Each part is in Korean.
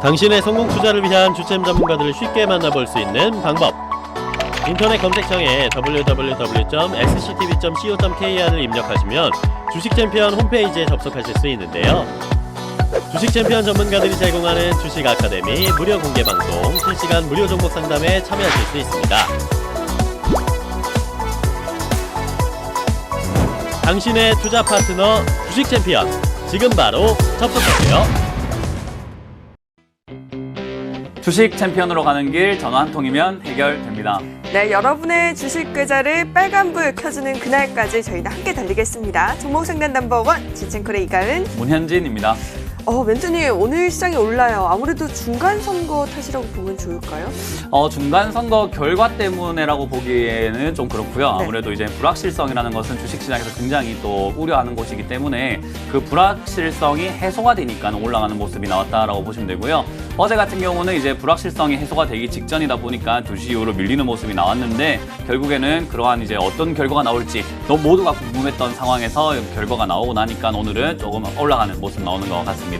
당신의 성공 투자를 위한 주템 전문가들을 쉽게 만나볼 수 있는 방법. 인터넷 검색창에 www.sctv.co.kr을 입력하시면 주식챔피언 홈페이지에 접속하실 수 있는데요. 주식챔피언 전문가들이 제공하는 주식 아카데미 무료 공개 방송, 실시간 무료 종목 상담에 참여하실 수 있습니다. 당신의 투자 파트너 주식챔피언, 지금 바로 접속하세요. 주식 챔피언으로 가는 길 전화 한 통이면 해결됩니다. 네, 여러분의 주식 계좌를 빨간불 켜주는 그날까지 저희는 함께 달리겠습니다. 종목 상담 넘버원 지첸콜의 이가은, 문현진입니다. 멘토님, 오늘 시장이 올라요. 아무래도 중간 선거 탓이라고 보면 좋을까요? 중간 선거 결과 때문에라고 보기에는 좀 그렇고요. 네. 아무래도 이제 불확실성이라는 것은 주식시장에서 굉장히 또 우려하는 곳이기 때문에 그 불확실성이 해소가 되니까 올라가는 모습이 나왔다라고 보시면 되고요. 어제 같은 경우는 이제 불확실성이 해소가 되기 직전이다 보니까 2시 이후로 밀리는 모습이 나왔는데, 결국에는 그러한 이제 어떤 결과가 나올지 너무 모두가 궁금했던 상황에서 결과가 나오고 나니까 오늘은 조금 올라가는 모습 나오는 것 같습니다.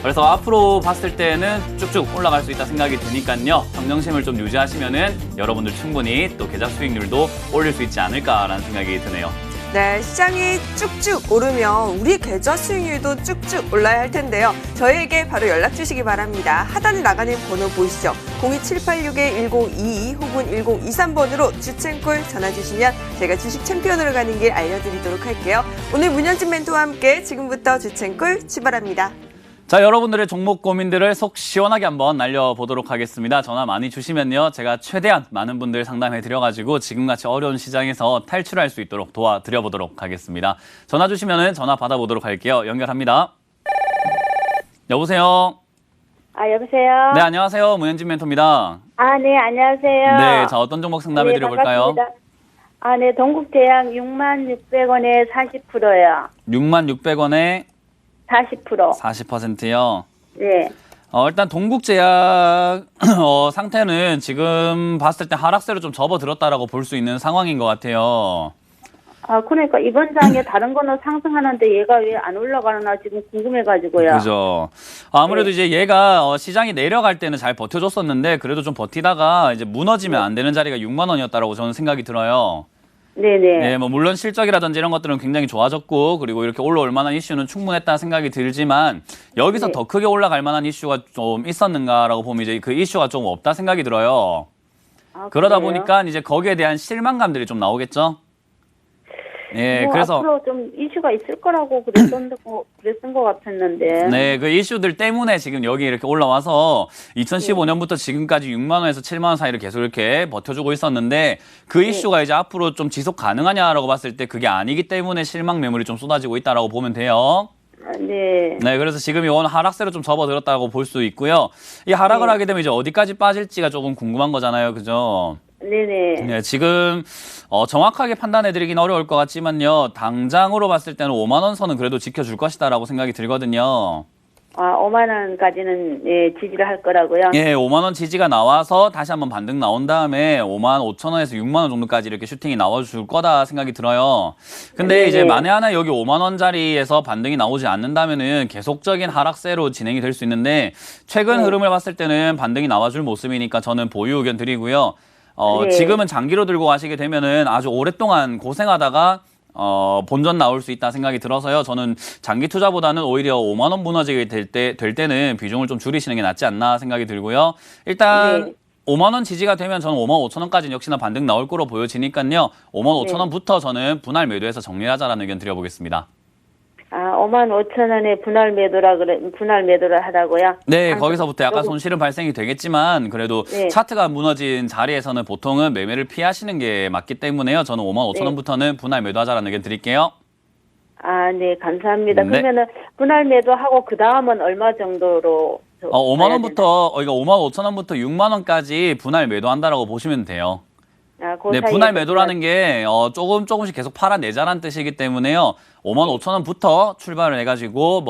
그래서 앞으로 봤을 때는 쭉쭉 올라갈 수 있다 생각이 드니까요. 평정심을 좀 유지하시면은 여러분들 충분히 또 계좌 수익률도 올릴 수 있지 않을까라는 생각이 드네요. 네, 시장이 쭉쭉 오르면 우리 계좌 수익률도 쭉쭉 올라야 할 텐데요. 저희에게 바로 연락 주시기 바랍니다. 하단에 나가는 번호 보이시죠? 02786-1022 혹은 1023번으로 주첸콜 전화 주시면 제가 주식 챔피언으로 가는 길 알려드리도록 할게요. 오늘 문현진 멘토와 함께 지금부터 주첸콜 출발합니다. 자, 여러분들의 종목 고민들을 속 시원하게 한번 날려보도록 하겠습니다. 전화 많이 주시면요, 제가 최대한 많은 분들 상담해드려가지고 지금같이 어려운 시장에서 탈출할 수 있도록 도와드려보도록 하겠습니다. 전화 주시면은 전화 받아보도록 할게요. 연결합니다. 여보세요? 여보세요? 네, 안녕하세요. 문현진 멘토입니다. 네, 안녕하세요. 네, 자, 어떤 종목 상담해드려볼까요? 반갑습니다. 네, 동국제약 66,600원에 40%요. 66,600원에 40%. 40%요. 네. 일단 동국제약 상태는 지금 봤을 때 하락세로 좀 접어들었다라고 볼 수 있는 상황인 것 같아요. 그러니까 이번 장에 다른 거는 상승하는데 얘가 왜 안 올라가나 지금 궁금해가지고요. 그죠. 아무래도 네. 이제 얘가 시장이 내려갈 때는 잘 버텨줬었는데, 그래도 좀 버티다가 이제 무너지면 안 되는 자리가 6만 원이었다라고 저는 생각이 들어요. 네네. 네, 뭐 물론 실적이라든지 이런 것들은 굉장히 좋아졌고, 그리고 이렇게 올라올 만한 이슈는 충분했다 생각이 들지만, 여기서 네. 더 크게 올라갈 만한 이슈가 좀 있었는가라고 보면 이제 그 이슈가 좀 없다 생각이 들어요. 그러다 그래요? 보니까 이제 거기에 대한 실망감들이 좀 나오겠죠. 예, 그래서 앞으로 좀 이슈가 있을 거라고 그랬던 것 같았는데. 네, 그 이슈들 때문에 지금 여기 이렇게 올라와서 2015년부터 지금까지 6만 원에서 7만 원 사이를 계속 이렇게 버텨주고 있었는데, 그 이슈가 이제 앞으로 좀 지속 가능하냐라고 봤을 때 그게 아니기 때문에 실망 매물이 좀 쏟아지고 있다라고 보면 돼요. 네. 네, 그래서 지금 이건 하락세로 좀 접어들었다고 볼 수 있고요. 이 하락을 네. 하게 되면 이제 어디까지 빠질지가 조금 궁금한 거잖아요, 그죠? 네네. 네, 지금 정확하게 판단해드리긴 어려울 것 같지만요, 당장으로 봤을 때는 5만 원 선은 그래도 지켜줄 것이다라고 생각이 들거든요. 5만 원까지는 지지를 할 거라고요? 예, 5만 원 지지가 나와서 다시 한번 반등 나온 다음에 5만 5천 원에서 6만 원 정도까지 이렇게 슈팅이 나와줄 거다 생각이 들어요. 근데 네네. 이제 만에 하나 여기 5만 원짜리에서 반등이 나오지 않는다면은 계속적인 하락세로 진행이 될 수 있는데, 최근 네. 흐름을 봤을 때는 반등이 나와줄 모습이니까 저는 보유 의견 드리고요. 네. 지금은 장기로 들고 가시게 되면은 아주 오랫동안 고생하다가 본전 나올 수 있다 생각이 들어서요. 저는 장기 투자보다는 오히려 5만 원 무너지게 될 때는 비중을 좀 줄이시는 게 낫지 않나 생각이 들고요. 일단 네. 5만 원 지지가 되면 저는 5만 5천 원까지는 역시나 반등 나올 거로 보여지니까요. 5만 5천 네. 원부터 저는 분할 매도해서 정리하자라는 의견 드려보겠습니다. 5만 5천 원에 분할 매도를 하라고요? 네, 거기서부터 약간 손실은 발생이 되겠지만, 그래도 네. 차트가 무너진 자리에서는 보통은 매매를 피하시는 게 맞기 때문에요. 저는 5만 5천 원부터는 분할 매도하자라는 의견 드릴게요. 네, 감사합니다. 네. 그러면은 분할 매도하고 그 다음은 얼마 정도로? 5만 원부터, 그러니까 5만 5천 원부터 6만 원까지 분할 매도한다라고 보시면 돼요. 그 네, 사이에 분할 매도라는 게 조금씩 계속 팔아내자라는 뜻이기 때문에요. 5만 5천 원부터 출발을 해가지고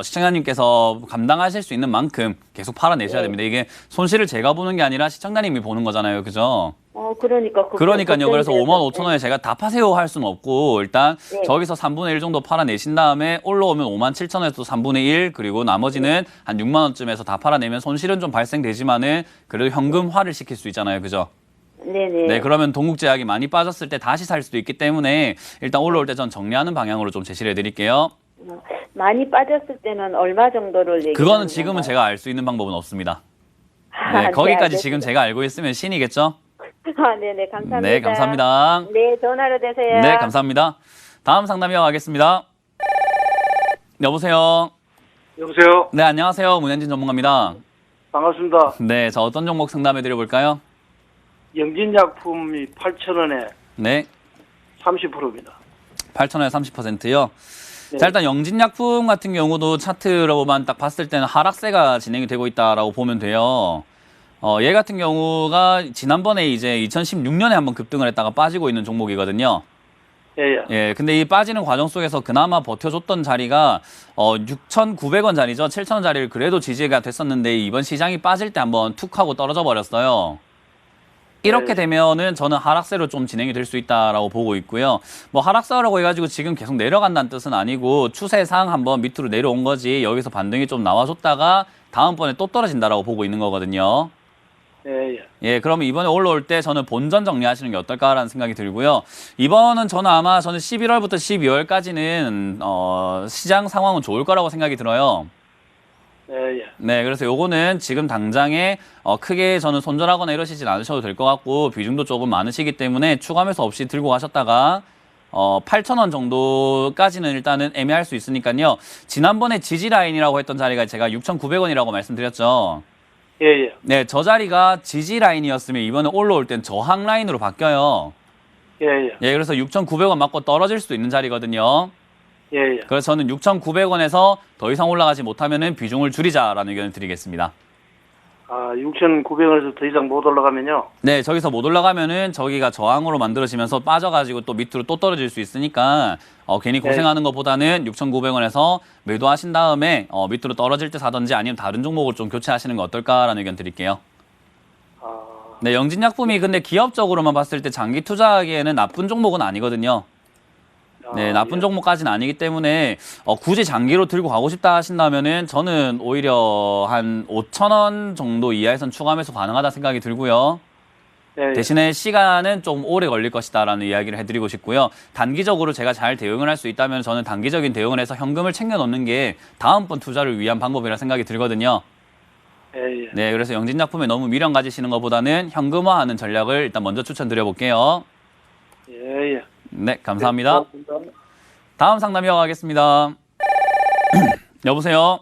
시청자님께서 감당하실 수 있는 만큼 계속 팔아내셔야 네. 됩니다. 이게 손실을 제가 보는 게 아니라 시청자님이 보는 거잖아요, 그죠? 그러니까. 그러니까요. 그래서 걱정돼서. 5만 5천 원에 제가 다 파세요 할 수는 없고 일단 네. 저기서 3분의 1 정도 팔아내신 다음에 올라오면 5만 7천 원에서 3분의 1 그리고 나머지는 한 6만 원쯤에서 다 팔아내면 손실은 좀 발생되지만은 그래도 현금화를 시킬 수 있잖아요. 그죠? 네네. 네, 그러면 동국제약이 많이 빠졌을 때 다시 살 수도 있기 때문에 일단 올라올 때 전 정리하는 방향으로 좀 제시를 해드릴게요. 많이 빠졌을 때는 얼마 정도를 얘기하는 그거는 지금은 건가요? 제가 알 수 있는 방법은 없습니다. 아, 네, 거기까지 알겠습니다. 지금 제가 알고 있으면 신이겠죠? 네네, 감사합니다. 네, 감사합니다. 네, 좋은 하루 되세요. 네, 감사합니다. 다음 상담 이어가겠습니다. 여보세요. 여보세요. 네, 안녕하세요. 문현진 전문가입니다. 반갑습니다. 네, 자 어떤 종목 상담해 드려볼까요? 영진약품이 8,000원에 네, 30%입니다. 8,000원에 30%요. 네. 자, 일단 영진약품 같은 경우도 차트로만 딱 봤을 때는 하락세가 진행이 되고 있다라고 보면 돼요. 얘 같은 경우가 지난번에 이제 2016년에 한번 급등을 했다가 빠지고 있는 종목이거든요. 예. 예, 근데 이 빠지는 과정 속에서 그나마 버텨줬던 자리가 6,900원 자리죠. 7,000원 자리를 그래도 지지가 됐었는데 이번 시장이 빠질 때 한번 툭 하고 떨어져 버렸어요. 이렇게 되면은 저는 하락세로 좀 진행이 될 수 있다라고 보고 있고요. 뭐 하락세라고 해가지고 지금 계속 내려간다는 뜻은 아니고 추세상 한번 밑으로 내려온 거지 여기서 반등이 좀 나와줬다가 다음번에 또 떨어진다라고 보고 있는 거거든요. 예. 예, 그러면 이번에 올라올 때 저는 본전 정리하시는 게 어떨까라는 생각이 들고요. 이번은 저는 아마 11월부터 12월까지는 시장 상황은 좋을 거라고 생각이 들어요. 예. 네, 그래서 요거는 지금 당장에 크게 저는 손절하거나 이러시진 않으셔도 될 것 같고 비중도 조금 많으시기 때문에 추가 매수 없이 들고 가셨다가 8,000원 정도까지는 일단은 애매할 수 있으니까요. 지난번에 지지 라인이라고 했던 자리가 제가 6,900원이라고 말씀드렸죠. 예. 네, 저 자리가 지지 라인이었으면 이번에 올라올 땐 저항 라인으로 바뀌어요. 예. 예, 그래서 6,900원 맞고 떨어질 수도 있는 자리거든요. 예. 그래서 저는 6,900원에서 더 이상 올라가지 못하면은 비중을 줄이자라는 의견을 드리겠습니다. 6,900원에서 더 이상 못 올라가면요. 네, 저기서 못 올라가면은 저기가 저항으로 만들어지면서 빠져가지고 또 밑으로 또 떨어질 수 있으니까 괜히 고생하는 것보다는 6,900원에서 매도하신 다음에 밑으로 떨어질 때 사든지 아니면 다른 종목을 좀 교체하시는 거 어떨까라는 의견 드릴게요. 네, 영진약품이 근데 기업적으로만 봤을 때 장기 투자하기에는 나쁜 종목은 아니거든요. 네, 나쁜 종목까지는 아니기 때문에 굳이 장기로 들고 가고 싶다 하신다면은 저는 오히려 한 5,000원 정도 이하에선 추가 매수 가능하다 생각이 들고요. 예. 대신에 시간은 좀 오래 걸릴 것이다라는 이야기를 해드리고 싶고요. 단기적으로 제가 잘 대응을 할 수 있다면 저는 단기적인 대응을 해서 현금을 챙겨 놓는 게 다음번 투자를 위한 방법이라 생각이 들거든요. 예. 네, 그래서 영진약품에 너무 미련 가지시는 것보다는 현금화하는 전략을 일단 먼저 추천드려볼게요. 예. 네, 감사합니다. 네, 다음 상담 이어가겠습니다. 여보세요?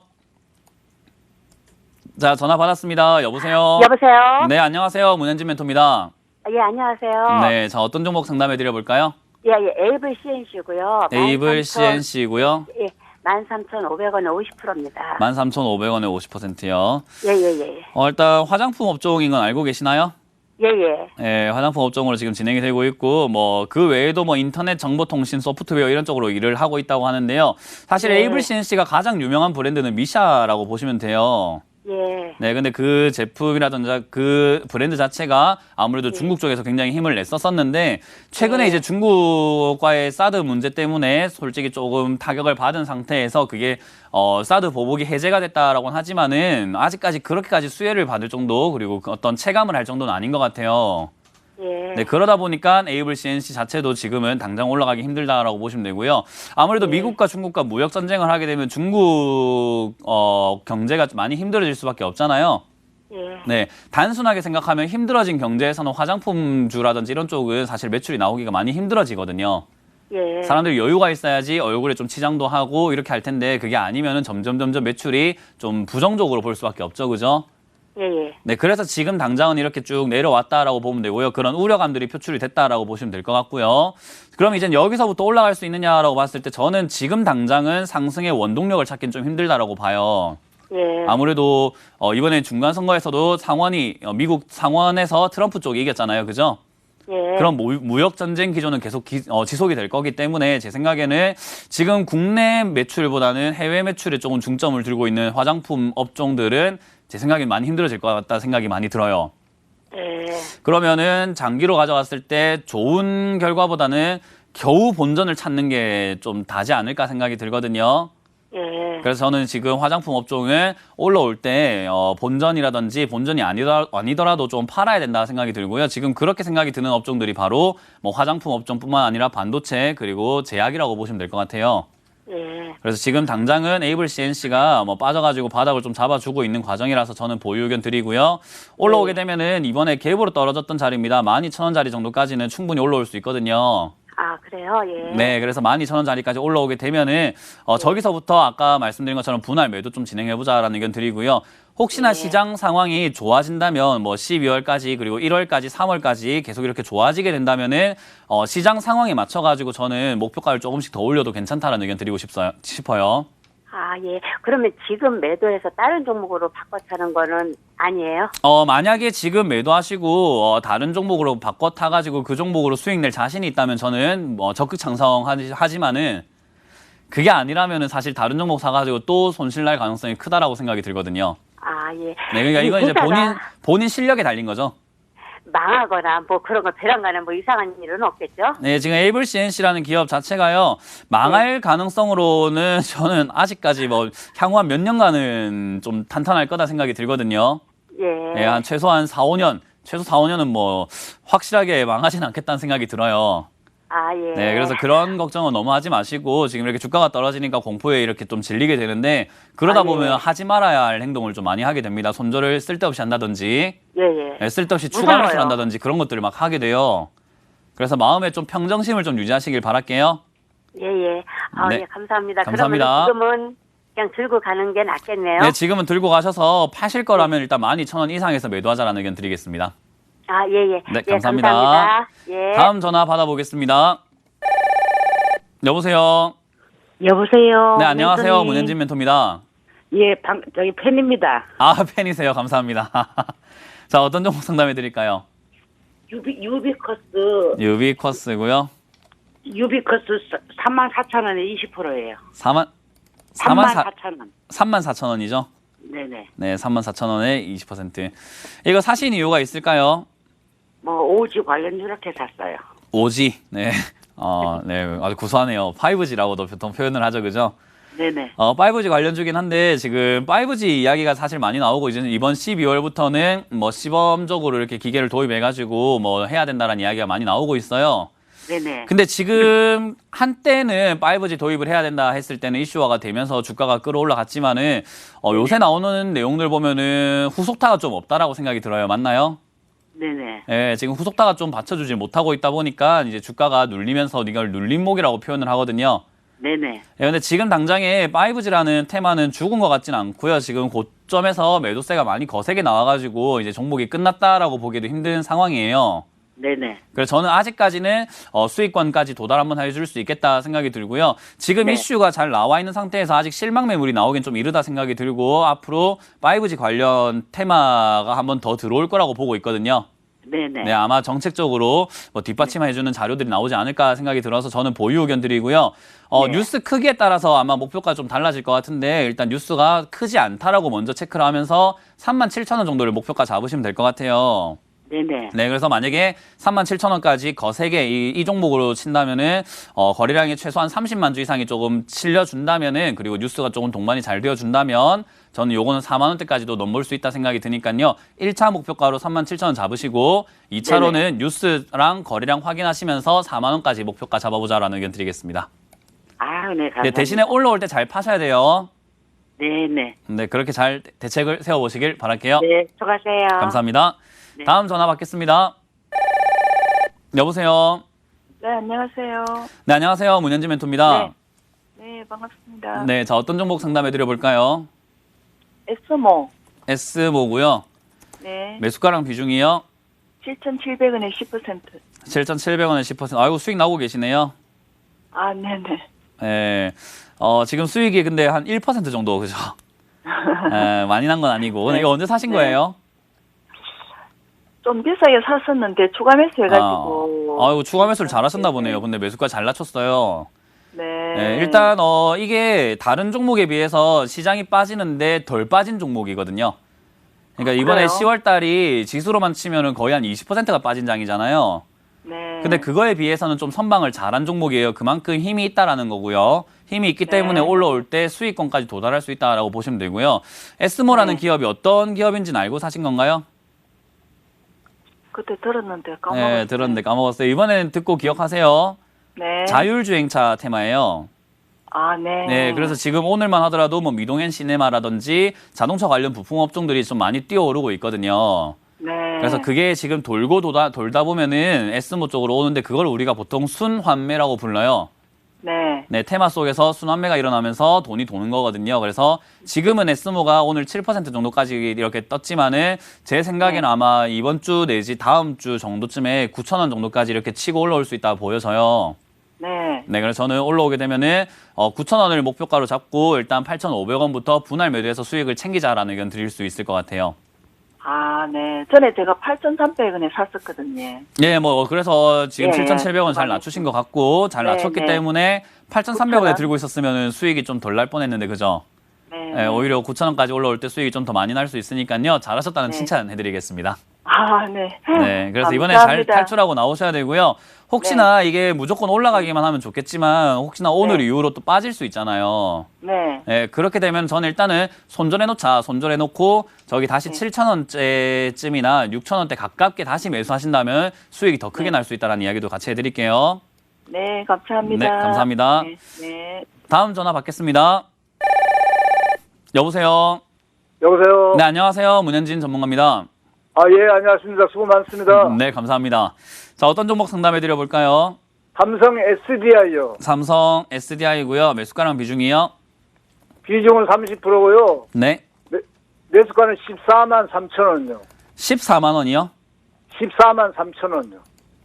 자, 전화 받았습니다. 여보세요? 여보세요? 네, 안녕하세요. 문현진 멘토입니다. 예, 안녕하세요. 네, 자, 어떤 종목 상담해 드려볼까요? 예, 에이블 CNC고요. 에이블 CNC고요. 예, 13,500원에 50%입니다. 13,500원에 50%요. 예. 일단 화장품 업종인 건 알고 계시나요? 예. 예, 화장품 업종으로 지금 진행이 되고 있고, 뭐, 그 외에도 뭐 인터넷 정보통신 소프트웨어 이런 쪽으로 일을 하고 있다고 하는데요. 사실 네. 에이블 CNC가 가장 유명한 브랜드는 미샤라고 보시면 돼요. 예. 네, 근데 그 제품이라든지 그 브랜드 자체가 아무래도 중국 쪽에서 굉장히 힘을 냈었었는데, 최근에 네. 이제 중국과의 사드 문제 때문에 솔직히 조금 타격을 받은 상태에서 그게, 사드 보복이 해제가 됐다라고는 하지만은, 아직까지 그렇게까지 수혜를 받을 정도, 그리고 그 어떤 체감을 할 정도는 아닌 것 같아요. 예. 네, 그러다 보니까 에이블 CNC 자체도 지금은 당장 올라가기 힘들다라고 보시면 되고요. 아무래도 미국과 중국과 무역 전쟁을 하게 되면 중국 경제가 많이 힘들어질 수밖에 없잖아요. 예. 네, 단순하게 생각하면 힘들어진 경제에서는 화장품주라든지 이런 쪽은 사실 매출이 나오기가 많이 힘들어지거든요. 예. 사람들이 여유가 있어야지 얼굴에 좀 치장도 하고 이렇게 할 텐데 그게 아니면은 점점 매출이 좀 부정적으로 볼 수밖에 없죠, 그죠? 예. 네, 그래서 지금 당장은 이렇게 쭉 내려왔다라고 보면 되고요. 그런 우려감들이 표출이 됐다라고 보시면 될 것 같고요. 그럼 이제 여기서부터 올라갈 수 있느냐라고 봤을 때 저는 지금 당장은 상승의 원동력을 찾기는 좀 힘들다라고 봐요. 예. 아무래도 이번에 중간 선거에서도 상원이 미국 상원에서 트럼프 쪽이 이겼잖아요, 그죠? 예. 그럼 무역 전쟁 기조는 계속 지속이 될 거기 때문에 제 생각에는 지금 국내 매출보다는 해외 매출에 조금 중점을 두고 있는 화장품 업종들은 제 생각엔 많이 힘들어질 것 같다 생각이 많이 들어요. 예. 그러면은 장기로 가져갔을 때 좋은 결과보다는 겨우 본전을 찾는 게 좀 다지 않을까 생각이 들거든요. 예. 그래서 저는 지금 화장품 업종을 올라올 때 본전이라든지 본전이 아니더라도 좀 팔아야 된다 생각이 들고요. 지금 그렇게 생각이 드는 업종들이 바로 뭐 화장품 업종뿐만 아니라 반도체 그리고 제약이라고 보시면 될 것 같아요. 예. 그래서 지금 당장은 에이블 CNC가 뭐 빠져가지고 바닥을 좀 잡아주고 있는 과정이라서 저는 보유 의견 드리고요. 올라오게 되면은 이번에 갭으로 떨어졌던 자리입니다. 12,000원짜리 정도까지는 충분히 올라올 수 있거든요. 아, 그래요? 예. 네, 그래서 12,000원짜리까지 올라오게 되면은 저기서부터 아까 말씀드린 것처럼 분할 매도 좀 진행해보자라는 의견 드리고요. 혹시나 시장 상황이 좋아진다면 뭐 12월까지 그리고 1월까지 3월까지 계속 이렇게 좋아지게 된다면은 시장 상황에 맞춰가지고 저는 목표가를 조금씩 더 올려도 괜찮다라는 의견 드리고 싶어요. 아, 예. 그러면 지금 매도해서 다른 종목으로 바꿔 차는 거는 아니에요? 만약에 지금 매도하시고 다른 종목으로 바꿔 타가지고 그 종목으로 수익 낼 자신이 있다면 저는 적극 창성하지만은 그게 아니라면은 사실 다른 종목 사가지고 또 손실 날 가능성이 크다라고 생각이 들거든요. 아, 예. 네, 그러니까 이건 이제 본인 실력에 달린 거죠. 망하거나 뭐 그런 거 배랑가는 뭐 이상한 일은 없겠죠? 네, 지금 에이블 CNC라는 기업 자체가요, 망할 가능성으로는 저는 아직까지 뭐 향후 한 몇 년간은 좀 탄탄할 거다 생각이 들거든요. 예. 네, 한 최소한 4, 5년, 최소 4, 5년은 뭐 확실하게 망하진 않겠다는 생각이 들어요. 아, 예. 네, 그래서 그런 걱정은 너무 하지 마시고 지금 이렇게 주가가 떨어지니까 공포에 이렇게 좀 질리게 되는데 그러다 아, 예. 보면 하지 말아야 할 행동을 좀 많이 하게 됩니다. 손절을 쓸데없이 한다든지 예, 예. 네, 쓸데없이 추가 매수를 무서워요. 한다든지 그런 것들을 막 하게 돼요. 그래서 마음에 좀 평정심을 좀 유지하시길 바랄게요. 예, 예. 아, 네. 예, 감사합니다. 감사합니다. 그러면 지금은 그냥 들고 가는 게 낫겠네요. 네, 지금은 들고 가셔서 파실 거라면 일단 12,000원 이상에서 매도하자라는 의견 드리겠습니다. 아, 예, 예. 네, 예, 감사합니다. 감사합니다. 예. 다음 전화 받아보겠습니다. 여보세요. 여보세요. 네, 안녕하세요. 멘토님. 문현진 멘토입니다. 예, 저기 팬입니다. 아, 팬이세요. 감사합니다. 자, 어떤 종목 상담해 드릴까요? 유비커스 유비쿼스고요. 34,000원에 20%예요. 34,000원. 34,000원. 34,000원이죠? 네네. 네, 34,000원에 20%. 이거 사신 이유가 있을까요? 뭐 오지 관련 이렇게 샀어요. 오지. 네. 네. 아주 구수하네요. 5G라고도 보통 표현을 하죠. 그죠? 네네. 5G 관련주긴 한데 지금 5G 이야기가 사실 많이 나오고 이제 이번 12월부터는 뭐 시범적으로 이렇게 기계를 도입해가지고 뭐 해야 된다라는 이야기가 많이 나오고 있어요. 네네. 근데 지금 한때는 5G 도입을 해야 된다 했을 때는 이슈화가 되면서 주가가 끌어올라갔지만은 요새 나오는 내용들 보면은 후속타가 좀 없다라고 생각이 들어요. 맞나요? 네네. 예, 지금 후속타가 좀 받쳐주질 못하고 있다 보니까 이제 주가가 눌리면서 이걸 눌림목이라고 표현을 하거든요. 네네. 예, 근데 지금 당장에 5G라는 테마는 죽은 것 같진 않고요. 지금 고점에서 매도세가 많이 거세게 나와가지고 이제 종목이 끝났다라고 보기도 힘든 상황이에요. 네네. 그래서 저는 아직까지는 수익권까지 도달 한번 해줄 수 있겠다 생각이 들고요. 지금 네. 이슈가 잘 나와 있는 상태에서 아직 실망 매물이 나오긴 좀 이르다 생각이 들고 앞으로 5G 관련 테마가 한번 더 들어올 거라고 보고 있거든요. 네네. 네, 아마 정책적으로 뭐 뒷받침해주는 자료들이 나오지 않을까 생각이 들어서 저는 보유 의견 드리고요. 네. 뉴스 크기에 따라서 아마 목표가 좀 달라질 것 같은데 일단 뉴스가 크지 않다라고 먼저 체크를 하면서 37,000원 정도를 목표가 잡으시면 될 것 같아요. 네네. 네, 그래서 만약에 37,000원까지 거세게 이 종목으로 친다면은 거래량이 최소한 30만 주 이상이 조금 실려준다면은 그리고 뉴스가 조금 동반이 잘 되어준다면 저는 요거는 4만 원대까지도 넘볼 수 있다 생각이 드니까요. 1차 목표가로 37,000원 잡으시고 2차로는 뉴스랑 거래량 확인하시면서 4만 원까지 목표가 잡아보자라는 의견 드리겠습니다. 아, 네, 감사합니다. 네, 대신에 올라올 때 잘 파셔야 돼요. 네네. 네, 그렇게 잘 대책을 세워보시길 바랄게요. 네, 수고하세요. 감사합니다. 네. 다음 전화 받겠습니다. 여보세요. 네, 안녕하세요. 네, 안녕하세요. 문현진 멘토입니다. 네, 반갑습니다. 네, 자 어떤 종목 상담해 드려볼까요? 에스모. S모고요. 네, 매수가랑 비중이요. 7,700원에 10%. 7,700원에 10%. 아이고 수익 나오고 계시네요. 아, 네네. 네, 지금 수익이 근데 한 1% 정도 그죠? 많이 난 건 아니고. 이거 언제 사신 네. 거예요? 좀 비싸게 샀었는데 추가 매수 해가지고. 아이고 추가 매수를 잘하셨나 보네요. 근데 매수가 잘 낮췄어요. 네. 네, 일단 이게 다른 종목에 비해서 시장이 빠지는데 덜 빠진 종목이거든요. 그러니까 이번에 그래요? 10월 달이 지수로만 치면은 거의 한 20%가 빠진 장이잖아요. 네. 근데 그거에 비해서는 좀 선방을 잘한 종목이에요. 그만큼 힘이 있다라는 거고요. 힘이 있기 네. 때문에 올라올 때 수익권까지 도달할 수 있다라고 보시면 되고요. 에스모라는 네. 기업이 어떤 기업인지는 알고 사신 건가요? 그때 들었는데 까먹었어요. 네, 들었는데 까먹었어요. 이번에는 듣고 기억하세요. 네. 자율주행차 테마예요. 아, 네. 네, 그래서 지금 오늘만 하더라도 뭐 미동현 시네마라든지 자동차 관련 부품 업종들이 좀 많이 뛰어오르고 있거든요. 네. 그래서 그게 지금 돌다 보면은 에스모 쪽으로 오는데 그걸 우리가 보통 순환매라고 불러요. 네. 네, 테마 속에서 순환매가 일어나면서 돈이 도는 거거든요. 그래서 지금은 에스모가 오늘 7% 정도까지 이렇게 떴지만은 제 생각에는 아마 이번 주 내지 다음 주 정도쯤에 9,000원 정도까지 이렇게 치고 올라올 수 있다 보여져요. 네. 네, 그래서 저는 올라오게 되면은 9,000원을 목표가로 잡고 일단 8,500원부터 분할 매도해서 수익을 챙기자라는 의견 드릴 수 있을 것 같아요. 아, 네. 전에 제가 8,300원에 샀었거든요. 네, 뭐 그래서 지금 예, 7,700원 잘 낮추신 것 같고 잘 네, 낮췄기 네. 때문에 8,300원에 9,000원. 들고 있었으면 수익이 좀 덜 날 뻔했는데 그죠? 네. 네, 오히려 9,000원까지 올라올 때 수익이 좀 더 많이 날 수 있으니까요. 잘하셨다는 네. 칭찬해드리겠습니다. 아, 네. 네, 그래서 이번에 잘 감사합니다. 탈출하고 나오셔야 되고요. 혹시나 이게 무조건 올라가기만 하면 좋겠지만 혹시나 오늘 네. 이후로 또 빠질 수 있잖아요. 네. 네, 그렇게 되면 저는 일단은 손절해놓자. 손절해놓고 저기 다시 네. 7,000원대쯤이나 6,000원대 가깝게 다시 매수하신다면 수익이 더 크게 네. 날 수 있다는 이야기도 같이 해드릴게요. 네, 감사합니다. 네, 감사합니다. 네. 네. 다음 전화 받겠습니다. 여보세요. 여보세요. 네, 안녕하세요. 문현진 전문가입니다. 아, 예, 안녕하십니까. 수고 많습니다. 네, 감사합니다. 자, 어떤 종목 상담해 드려볼까요? 삼성 SDI요. 삼성 SDI고요. 매수가랑 비중이요. 비중은 30%고요. 네. 매수가는 14만 3천 원요. 14만 원이요? 14만 3천 원요.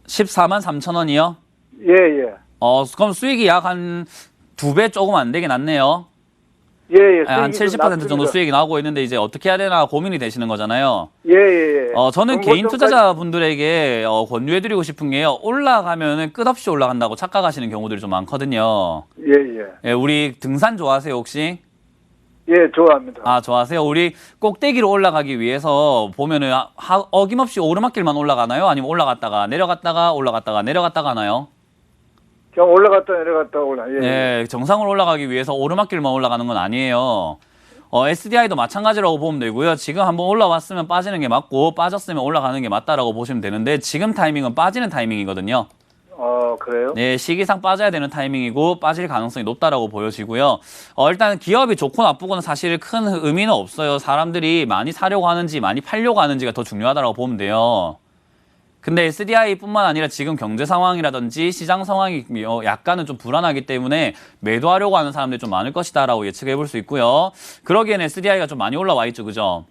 14만 3천 원이요? 예, 예. 그럼 수익이 약 한 2배 조금 안 되게 났네요. 예, 예. 한 수익이 좀 70% 정도 낮습니다. 수익이 나오고 있는데 이제 어떻게 해야 되나 고민이 되시는 거잖아요. 예, 예, 예. 저는 정보 개인 전까지- 투자자분들에게 권유해드리고 싶은 게요. 올라가면은 끝없이 올라간다고 착각하시는 경우들이 좀 많거든요. 예, 예. 예, 우리 등산 좋아하세요 혹시? 예, 좋아합니다. 아, 좋아하세요? 우리 꼭대기로 올라가기 위해서 보면은 어김없이 오르막길만 올라가나요? 아니면 올라갔다가 내려갔다가 하나요? 그냥 올라갔다 내려갔다 예. 네, 정상으로 올라가기 위해서 오르막길만 올라가는 건 아니에요. SDI도 마찬가지라고 보면 되고요. 지금 한번 올라왔으면 빠지는 게 맞고 빠졌으면 올라가는 게 맞다라고 보시면 되는데 지금 타이밍은 빠지는 타이밍이거든요. 그래요? 네, 시기상 빠져야 되는 타이밍이고 빠질 가능성이 높다라고 보여지고요. 일단 기업이 좋고 나쁘고는 사실 큰 의미는 없어요. 사람들이 많이 사려고 하는지 많이 팔려고 하는지가 더 중요하다고 보면 돼요. 근데 SDI뿐만 아니라 지금 경제 상황이라든지 시장 상황이 약간은 좀 불안하기 때문에 매도하려고 하는 사람들이 좀 많을 것이다라고 예측해 볼 수 있고요. 그러기에는 SDI가 좀 많이 올라와 있죠, 그죠?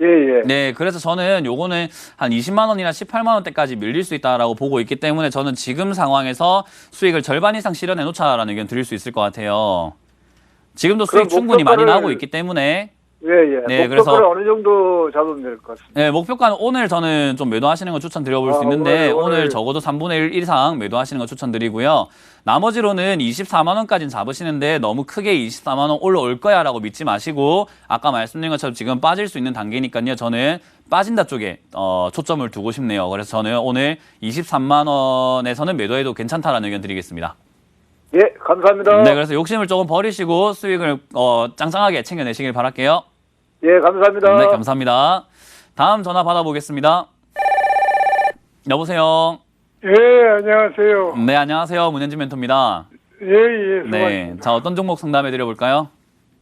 예, 예. 네, 그래서 저는 요거는 한 20만 원이나 18만 원대까지 밀릴 수 있다라고 보고 있기 때문에 저는 지금 상황에서 수익을 절반 이상 실현해 놓자라는 의견 드릴 수 있을 것 같아요. 지금도 수익 그럼 충분히 많이 목표가를- 나오고 있기 때문에 예, 예. 네, 목표가를 어느 정도 잡으면 될 것 같습니다. 네, 목표가는 오늘 저는 좀 매도하시는 거 추천드려볼 수 있는데 오늘 적어도 3분의 1 이상 매도하시는 거 추천드리고요. 나머지로는 24만 원까지는 잡으시는데 너무 크게 24만 원 올라올 거야 라고 믿지 마시고 아까 말씀드린 것처럼 지금 빠질 수 있는 단계니까요. 저는 빠진다 쪽에 초점을 두고 싶네요. 그래서 저는 오늘 23만 원에서는 매도해도 괜찮다라는 의견 드리겠습니다. 예, 감사합니다. 네, 그래서 욕심을 조금 버리시고 수익을 짱짱하게 챙겨내시길 바랄게요. 예, 감사합니다. 네, 감사합니다. 다음 전화 받아보겠습니다. 여보세요. 예, 안녕하세요. 네, 안녕하세요. 문현진 멘토입니다. 예, 예, 네, 수고하십니다. 자 어떤 종목 상담해 드려볼까요?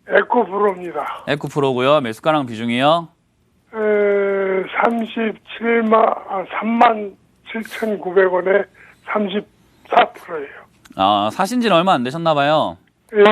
에코프로입니다. 에코프로고요. 매수가랑 비중이요. 3만 7,900원에 34%예요. 사신 지는 얼마 안 되셨나 봐요. 예,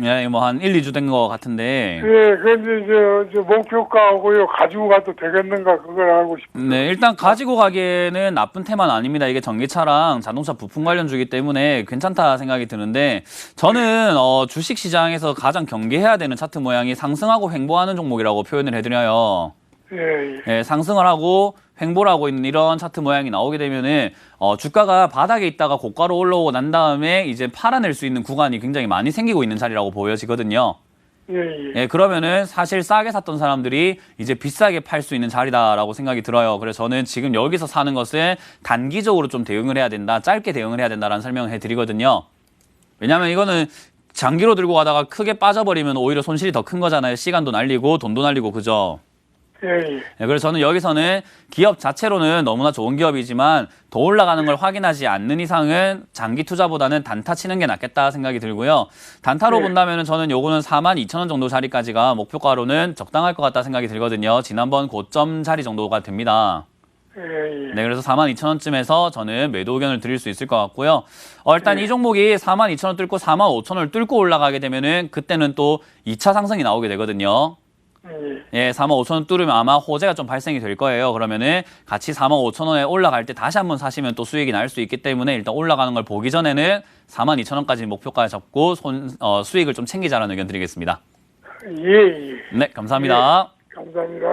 예. 예, 뭐 한 1, 2주 된 것 같은데. 예, 그런데 저 목표가하고요, 가지고 가도 되겠는가, 그걸 알고 싶어요. 네, 일단 가지고 가기에는 나쁜 테마는 아닙니다. 이게 전기차랑 자동차 부품 관련주기 때문에 괜찮다 생각이 드는데 저는 주식 시장에서 가장 경계해야 되는 차트 모양이 상승하고 횡보하는 종목이라고 표현을 해드려요. 예, 예. 예, 상승을 하고 횡보를 하고 있는 이런 차트 모양이 나오게 되면은 주가가 바닥에 있다가 고가로 올라오고 난 다음에 이제 팔아낼 수 있는 구간이 굉장히 많이 생기고 있는 자리라고 보여지거든요. 예. 그러면은 사실 싸게 샀던 사람들이 이제 비싸게 팔 수 있는 자리다라고 생각이 들어요. 그래서 저는 지금 여기서 사는 것은 단기적으로 좀 대응을 해야 된다, 짧게 대응을 해야 된다라는 설명을 해드리거든요. 왜냐하면 이거는 장기로 들고 가다가 크게 빠져버리면 오히려 손실이 더 큰 거잖아요. 시간도 날리고 돈도 날리고, 그죠? 그래서 저는 여기서는 기업 자체로는 너무나 좋은 기업이지만 더 올라가는 걸 확인하지 않는 이상은 장기 투자보다는 단타 치는 게 낫겠다 생각이 들고요. 단타로 본다면 저는 요거는 42,000원 정도 자리까지가 목표가로는 적당할 것 같다 생각이 들거든요. 지난번 고점 자리 정도가 됩니다. 네, 그래서 42,000원쯤에서 저는 매도 의견을 드릴 수 있을 것 같고요. 일단 이 종목이 42,000원 뚫고 45,000원을 뚫고 올라가게 되면은 그때는 또 2차 상승이 나오게 되거든요. 45,000원 뚫으면 아마 호재가 좀 발생이 될 거예요. 그러면은 같이 45,000원에 올라갈 때 다시 한번 사시면 또 수익이 날 수 있기 때문에 일단 올라가는 걸 보기 전에는 42,000원까지 목표가에 잡고 수익을 좀 챙기자라는 의견 드리겠습니다. 네, 감사합니다. 감사합니다.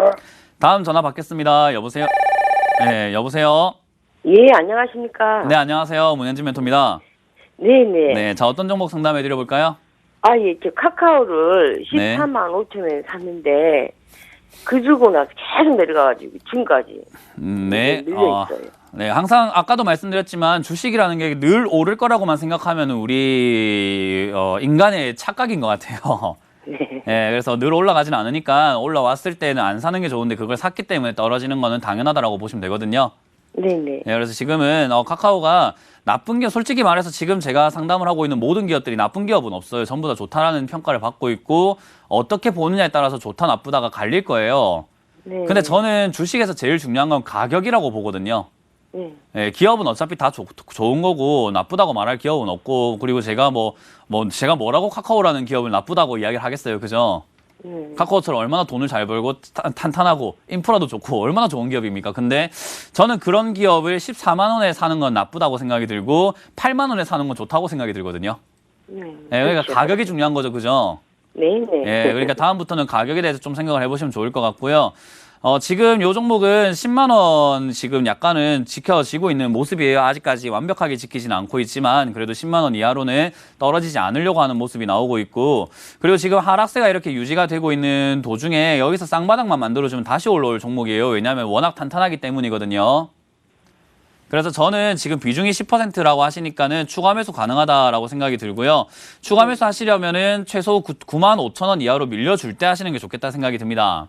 다음 전화 받겠습니다. 여보세요? 네, 여보세요? 예, 안녕하십니까? 네, 안녕하세요. 문현진 멘토입니다. 네네. 네, 자, 어떤 종목 상담해 드려볼까요? 예, 저 카카오를 네. 14만 5천원에 샀는데, 그 주고 나서 계속 내려가가지고, 지금까지. 네. 밀려있어요. 네, 항상 아까도 말씀드렸지만 주식이라는 게 늘 오를 거라고만 생각하면 우리 인간의 착각인 것 같아요. 네. 네, 그래서 늘 올라가진 않으니까 올라왔을 때는 안 사는 게 좋은데 그걸 샀기 때문에 떨어지는 거는 당연하다라고 보시면 되거든요. 네네. 네, 그래서 지금은 카카오가 나쁜 기업, 솔직히 말해서 지금 제가 상담을 하고 있는 모든 기업들이 나쁜 기업은 없어요. 전부 다 좋다라는 평가를 받고 있고 어떻게 보느냐에 따라서 좋다 나쁘다가 갈릴 거예요. 네. 근데 저는 주식에서 제일 중요한 건 가격이라고 보거든요. 네. 네, 기업은 어차피 다 좋은 거고 나쁘다고 말할 기업은 없고, 그리고 제가 제가 뭐라고 카카오라는 기업을 나쁘다고 이야기를 하겠어요. 그죠? 카카오처럼 얼마나 돈을 잘 벌고 탄탄하고 인프라도 좋고 얼마나 좋은 기업입니까? 근데 저는 그런 기업을 14만 원에 사는 건 나쁘다고 생각이 들고 8만 원에 사는 건 좋다고 생각이 들거든요. 네, 그러니까 그렇죠. 가격이 중요한 거죠. 그죠? 네네. 예, 그러니까 다음부터는 가격에 대해서 좀 생각을 해보시면 좋을 것 같고요. 지금 요 종목은 10만 원 지금 약간은 지켜지고 있는 모습이에요. 아직까지 완벽하게 지키지는 않고 있지만 그래도 10만 원 이하로는 떨어지지 않으려고 하는 모습이 나오고 있고, 그리고 지금 하락세가 이렇게 유지가 되고 있는 도중에 여기서 쌍바닥만 만들어주면 다시 올라올 종목이에요. 왜냐하면 워낙 탄탄하기 때문이거든요. 그래서 저는 지금 비중이 10%라고 하시니까는 추가 매수 가능하다라고 생각이 들고요. 추가 매수 하시려면은 최소 95,000원 이하로 밀려줄 때 하시는 게 좋겠다 생각이 듭니다.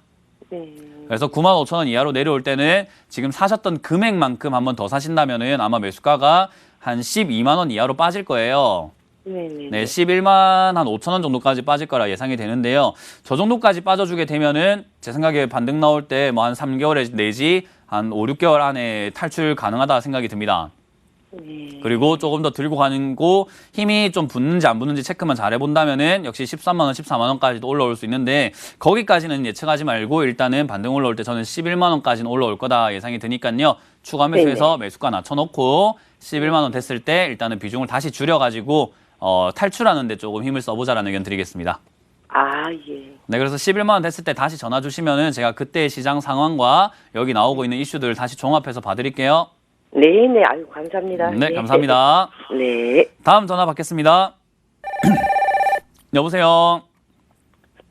네. 그래서 95,000원 이하로 내려올 때는 지금 사셨던 금액만큼 한번 더 사신다면은 아마 매수가가 한 12만 원 이하로 빠질 거예요. 네네. 네, 11만 한 5,000원 정도까지 빠질 거라 예상이 되는데요. 저 정도까지 빠져주게 되면은 제 생각에 반등 나올 때 뭐 한 3개월 내지 한 5, 6개월 안에 탈출 가능하다 생각이 듭니다. 네. 그리고 조금 더 들고 가는 거 힘이 좀 붙는지 안 붙는지 체크만 잘 해본다면은 역시 13만 원, 14만 원까지도 올라올 수 있는데 거기까지는 예측하지 말고 일단은 반등 올라올 때 저는 11만 원까지는 올라올 거다 예상이 드니까요. 추가 매수해서 매수가 낮춰놓고 11만 원 됐을 때 일단은 비중을 다시 줄여가지고 탈출하는 데 조금 힘을 써보자라는 의견 드리겠습니다. 예. 네, 그래서 11만 원 됐을 때 다시 전화 주시면은 제가 그때의 시장 상황과 여기 나오고 있는 이슈들을 다시 종합해서 봐드릴게요. 네네. 아유, 감사합니다. 네, 감사합니다. 네. 다음 전화 받겠습니다. 여보세요.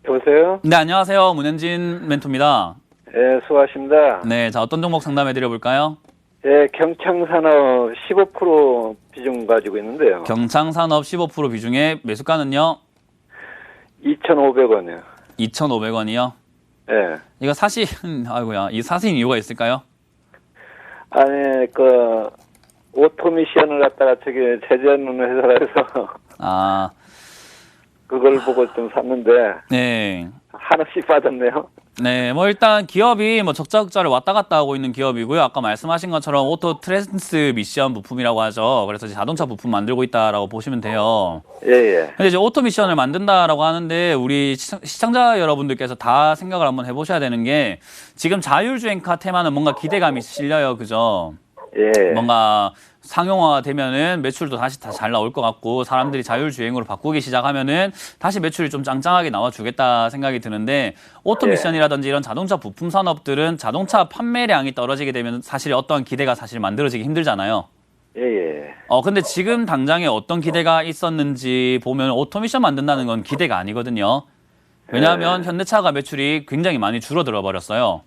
여보세요? 네, 안녕하세요. 문현진 멘토입니다. 예, 수고하십니다. 네, 자, 어떤 종목 상담해 드려볼까요? 예, 경창산업 15% 비중 가지고 있는데요. 경창산업 15% 비중의 매수가는요? 2,500원이요. 2,500원이요? 예. 이거 아이고야, 이 사신 이유가 있을까요? 아니, 오토미션을 갖다가 제재하는 회사라서 아, 그걸 보고 좀 샀는데 네. 한없이 빠졌네요. 네, 뭐 일단 기업이 적자를 왔다 갔다 하고 있는 기업이고요. 아까 말씀하신 것처럼 오토 트랜스미션 부품이라고 하죠. 그래서 이제 자동차 부품 만들고 있다라고 보시면 돼요. 예. 근데 이제 오토미션을 만든다라고 하는데 우리 시청자 여러분들께서 다 생각을 한번 해보셔야 되는 게 지금 자율주행카 테마는 뭔가 기대감이 실려요, 그죠? 예. 뭔가 상용화 되면은 매출도 다시 잘 나올 것 같고 사람들이 자율주행으로 바꾸기 시작하면은 다시 매출이 좀 짱짱하게 나와주겠다 생각이 드는데 오토미션이라든지 이런 자동차 부품 산업들은 자동차 판매량이 떨어지게 되면 사실 어떠한 기대가 사실 만들어지기 힘들잖아요. 예. 근데 지금 당장에 어떤 기대가 있었는지 보면 오토미션 만든다는 건 기대가 아니거든요. 왜냐하면 현대차가 매출이 굉장히 많이 줄어들어 버렸어요.